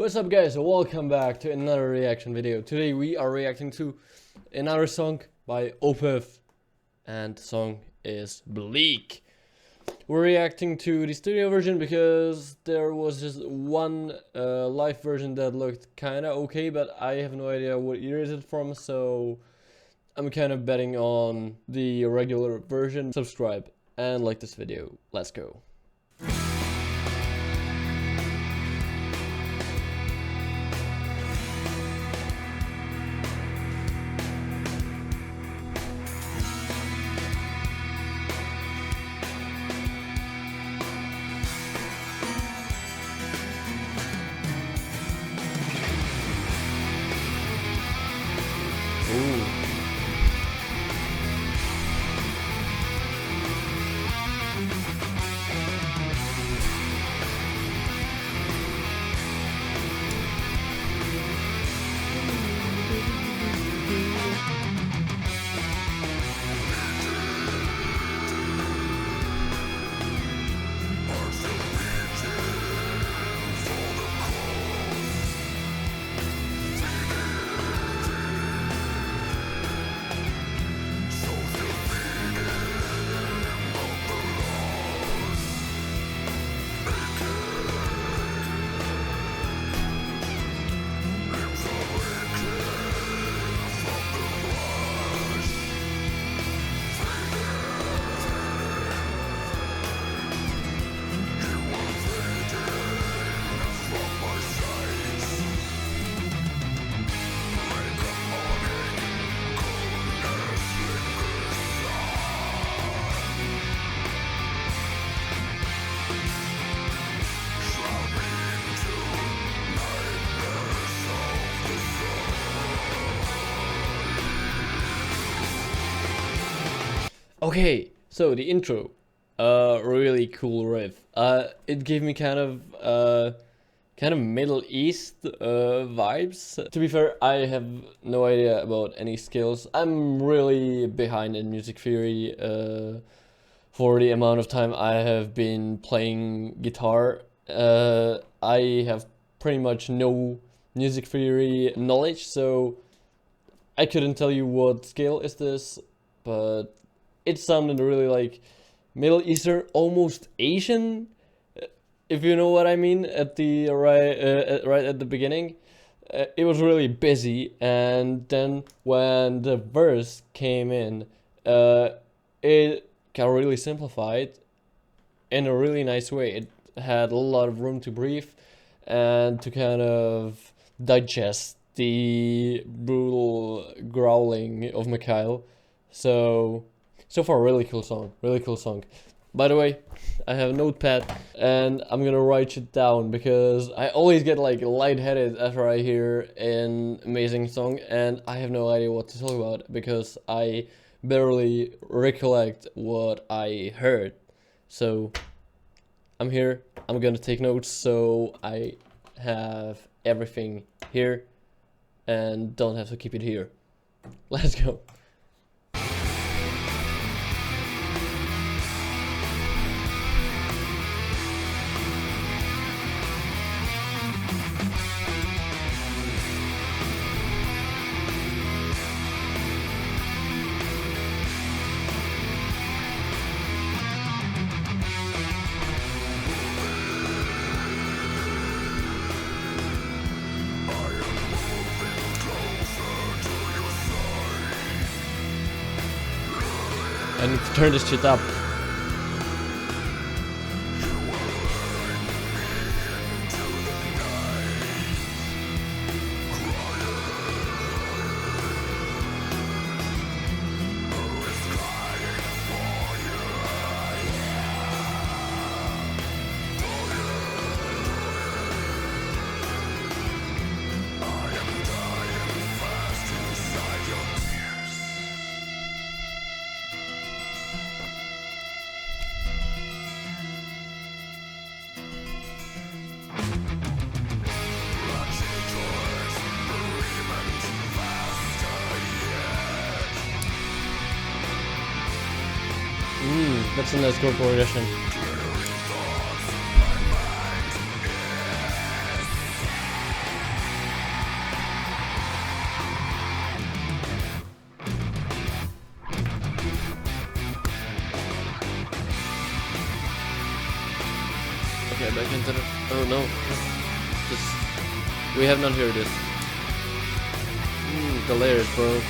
What's up guys, welcome back to another reaction video. Today we are reacting to another song by Opeth and the song is Bleak. We're reacting to the studio version because there was just one live version that looked kinda okay, but I have no idea what year is it from, so I'm kind of betting on the regular version. Subscribe and like this video. Let's go. Ooh. Okay, so the intro, really cool riff. It gave me kind of Middle East vibes. To be fair, I have no idea about any skills. I'm really behind in music theory. For the amount of time I have been playing guitar, I have pretty much no music theory knowledge, so I couldn't tell you what scale is this, but it sounded really like Middle Eastern, almost Asian, if you know what I mean. At the right at the beginning, it was really busy, and then when the verse came in, it got really simplified in a really nice way. It had a lot of room to breathe and to kind of digest the brutal growling of Mikhail. So far, really cool song, really cool song. By the way, I have a notepad and I'm gonna write it down because I always get like lightheaded after I hear an amazing song and I have no idea what to talk about because I barely recollect what I heard. So I'm here, I'm gonna take notes so I have everything here and don't have to keep it here. Let's go. I need to turn this shit up. That's a nice chord progression. back into the... Oh no. This... We have not heard this. The layers, bro.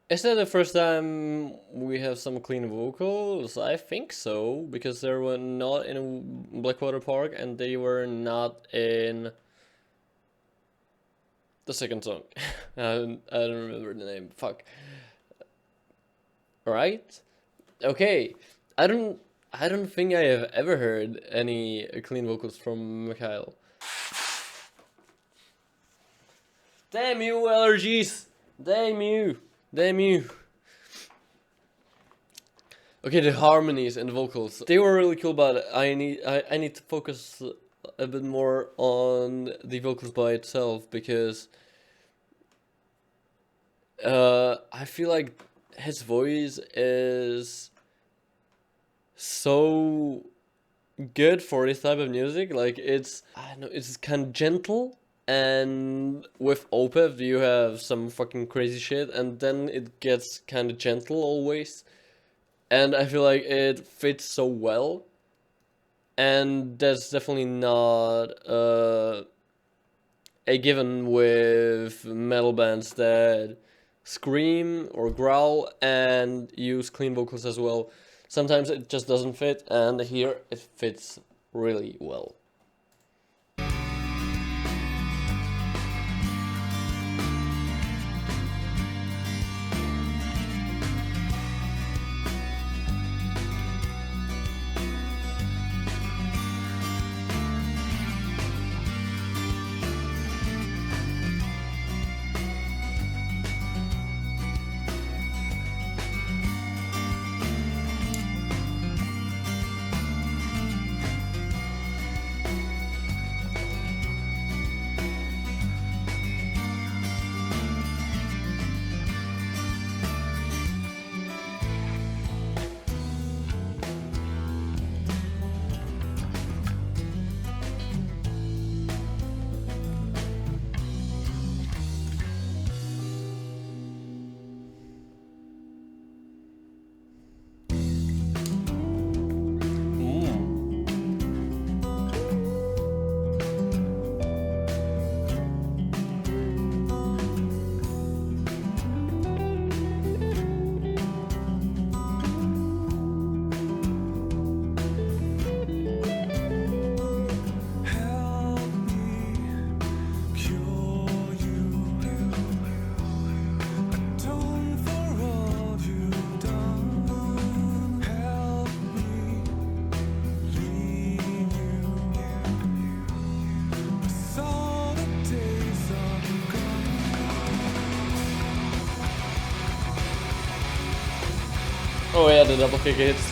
Is that the first time we have some clean vocals? I think so, because they were not in Blackwater Park and they were not in the second song. I don't remember the name. Fuck. Right? Okay. I don't think I have ever heard any clean vocals from Mikhail. Damn you, allergies! Damn you! Damn you. Okay, the harmonies and the vocals, they were really cool, but I need to focus a bit more on the vocals by itself, because I feel like his voice is so good for this type of music. Like, it's, I don't know, it's kind of gentle. And with Opeth, you have some fucking crazy shit, and then it gets kind of gentle always. And I feel like it fits so well. And that's definitely not a given with metal bands that scream or growl and use clean vocals as well. Sometimes it just doesn't fit, and here it fits really well. Oh yeah, the double kick hits.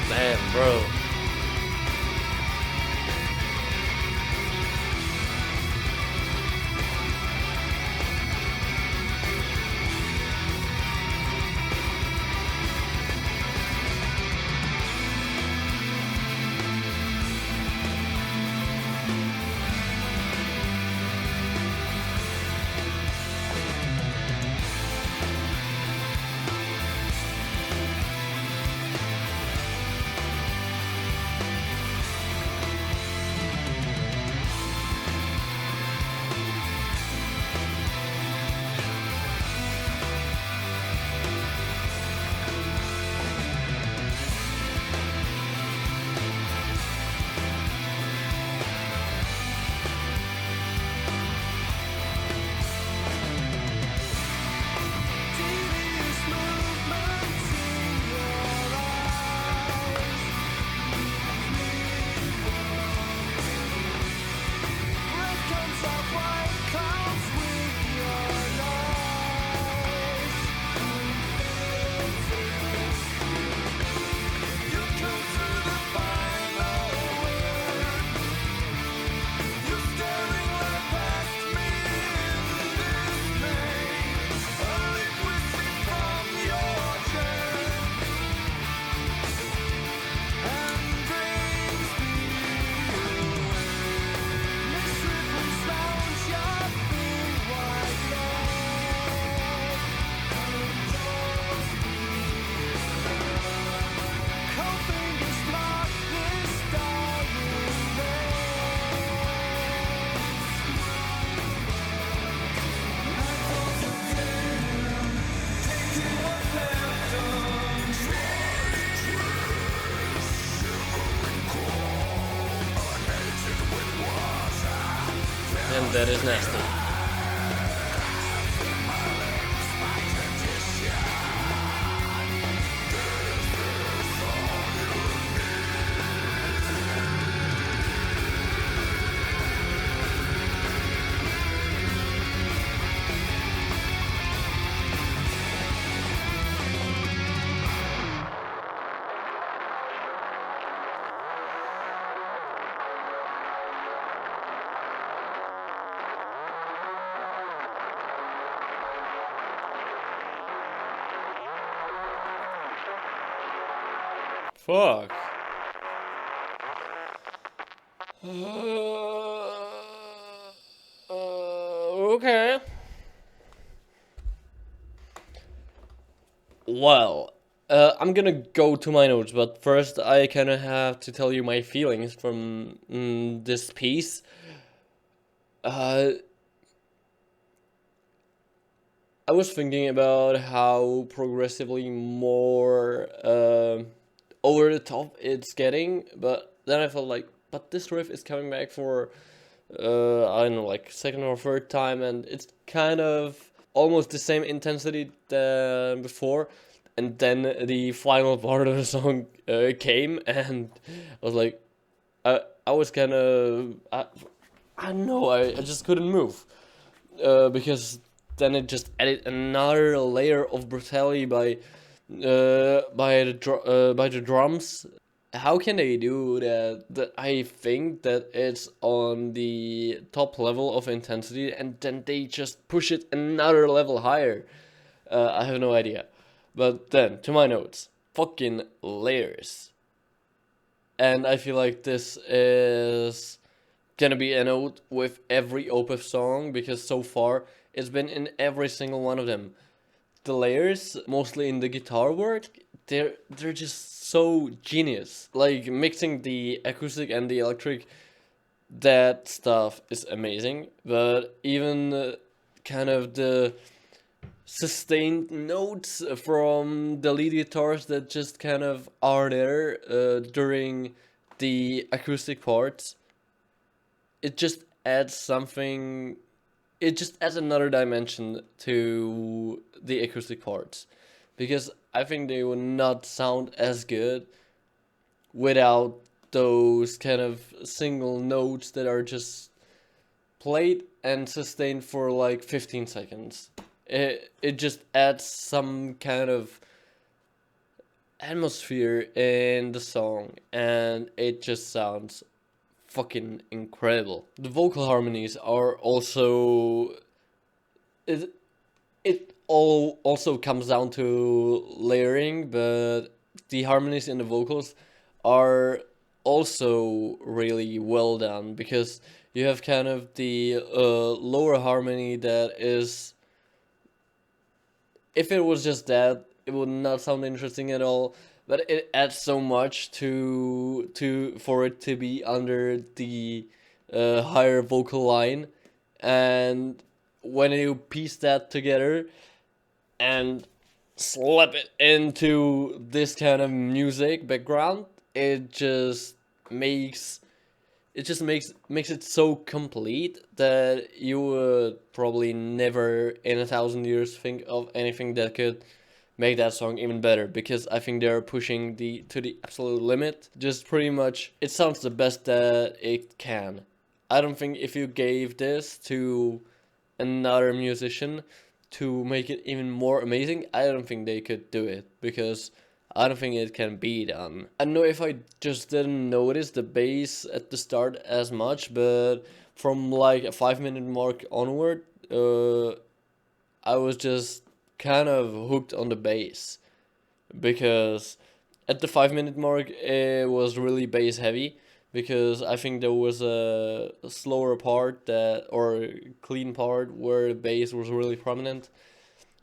Damn, bro. that is nasty. Fuck. Okay. Well, I'm gonna go to my notes, but first I kind of have to tell you my feelings from this piece. Uh, I was thinking about how progressively more over the top it's getting, but then I felt like, but this riff is coming back for I don't know, like second or third time, and it's kind of almost the same intensity than before. And then the final part of the song came, and I was like, I was kind of, I don't know, I just couldn't move because then it just added another layer of brutality by the drums. How can they do that? That I think that it's on the top level of intensity, and then they just push it another level higher. I have no idea. But then, to my notes, fucking layers. And I feel like this is gonna be a note with every Opeth song, because so far it's been in every single one of them. The layers, mostly in the guitar work, they're just so genius. Like mixing the acoustic and the electric, that stuff is amazing. But even kind of the sustained notes from the lead guitars that just kind of are there during the acoustic parts, it just adds something. It just adds another dimension to the acoustic parts, because I think they would not sound as good without those kind of single notes that are just played and sustained for like 15 seconds. It just adds some kind of atmosphere in the song, and it just sounds fucking incredible. The vocal harmonies are also, it all also comes down to layering, but the harmonies in the vocals are also really well done, because you have kind of the lower harmony that is, if it was just that, it would not sound interesting at all. But it adds so much to for it to be under the higher vocal line, and when you piece that together and slap it into this kind of music background, it just makes makes it so complete that you would probably never in 1,000 years think of anything that could make that song even better, because I think they're pushing the to the absolute limit. Just pretty much, it sounds the best that it can. I don't think if you gave this to another musician to make it even more amazing, I don't think they could do it, because I don't think it can be done. I don't know if I just didn't notice the bass at the start as much, but from like a 5 minute mark onward, I was just kind of hooked on the bass, because at the 5 minute mark it was really bass heavy, because I think there was a slower part that, or clean part where the bass was really prominent,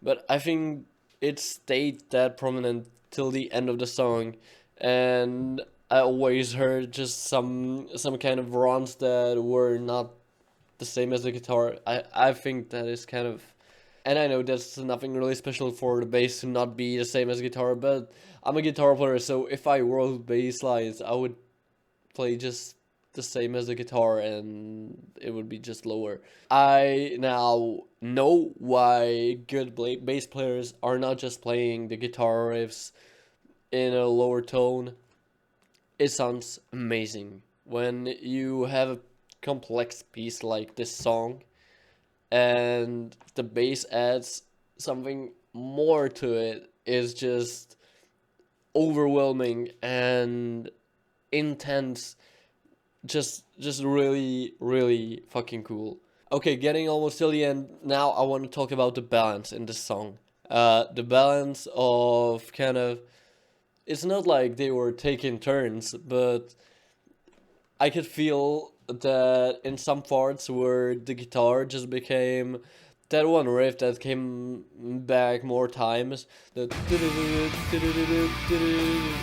but I think it stayed that prominent till the end of the song, and I always heard just some kind of runs that were not the same as the guitar. I think that is kind of, and I know that's nothing really special for the bass to not be the same as guitar, but I'm a guitar player, so if I wrote bass lines, I would play just the same as the guitar and it would be just lower. I now know why good bass players are not just playing the guitar riffs in a lower tone. It sounds amazing when you have a complex piece like this song and the bass adds something more to it. Is just overwhelming and intense, just really fucking cool. Okay, getting almost till the end. Now I want to talk about the balance in this song. The balance of kind of, it's not like they were taking turns, but I could feel that in some parts where the guitar just became that one riff that came back more times. The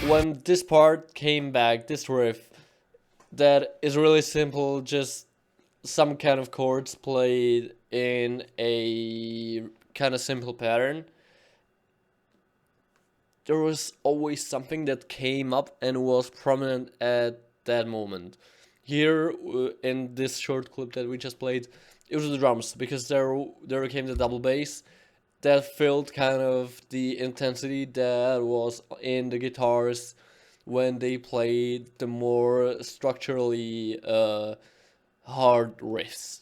when this part came back, this riff that is really simple, just some kind of chords played in a kind of simple pattern. There was always something that came up and was prominent at that moment. Here, in this short clip that we just played, it was the drums, because there came the double bass that filled kind of the intensity that was in the guitars when they played the more structurally hard riffs.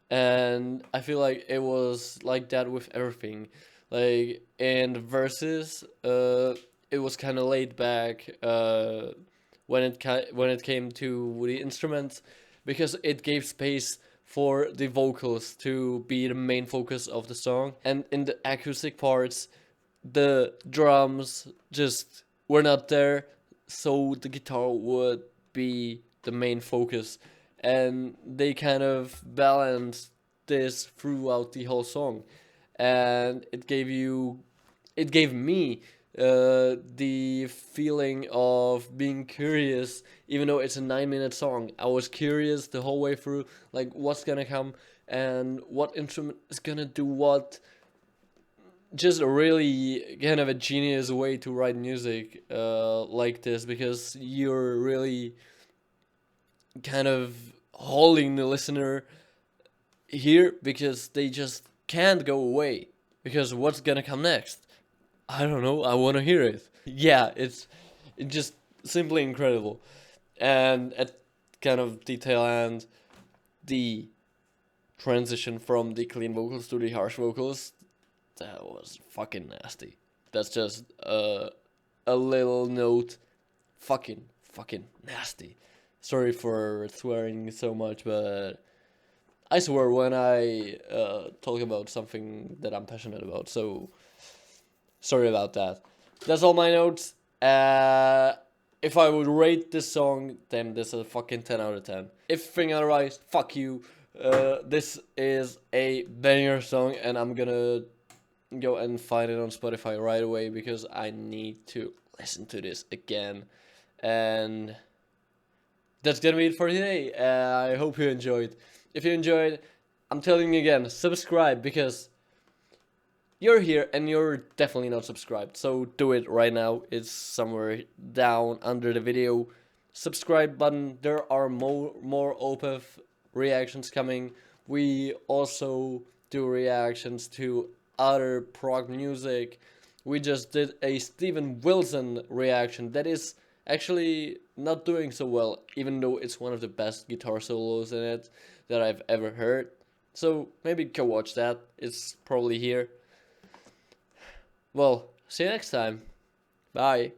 And I feel like it was like that with everything. Like in the verses, it was kind of laid back when it came to the instruments, because it gave space for the vocals to be the main focus of the song. And in the acoustic parts, the drums just were not there, so the guitar would be the main focus. And they kind of balanced this throughout the whole song. And it gave me the feeling of being curious, even though it's a 9-minute song. I was curious the whole way through, like what's gonna come and what instrument is gonna do what. Just a really kind of a genius way to write music like this, because you're really kind of holding the listener here, because they just can't go away, because what's gonna come next? I don't know, I want to hear it. Yeah, it's just simply incredible. And at kind of the tail end, the transition from the clean vocals to the harsh vocals, that was fucking nasty. That's just a little note. Fucking nasty. Sorry for swearing so much, but I swear when I talk about something that I'm passionate about. So sorry about that. That's all my notes. If I would rate this song, then this is a fucking 10 out of 10. If thing otherwise, fuck you. This is a banger song, and I'm gonna go and find it on Spotify right away, because I need to listen to this again. And that's gonna be it for today. I hope you enjoyed. If you enjoyed, I'm telling you again, subscribe, because you're here and you're definitely not subscribed. So do it right now. It's somewhere down under the video. Subscribe button. There are more Opeth reactions coming. We also do reactions to other prog music. We just did a Steven Wilson reaction that is actually not doing so well, even though it's one of the best guitar solos in it that I've ever heard. So maybe go watch that. It's probably here. Well, see you next time. Bye.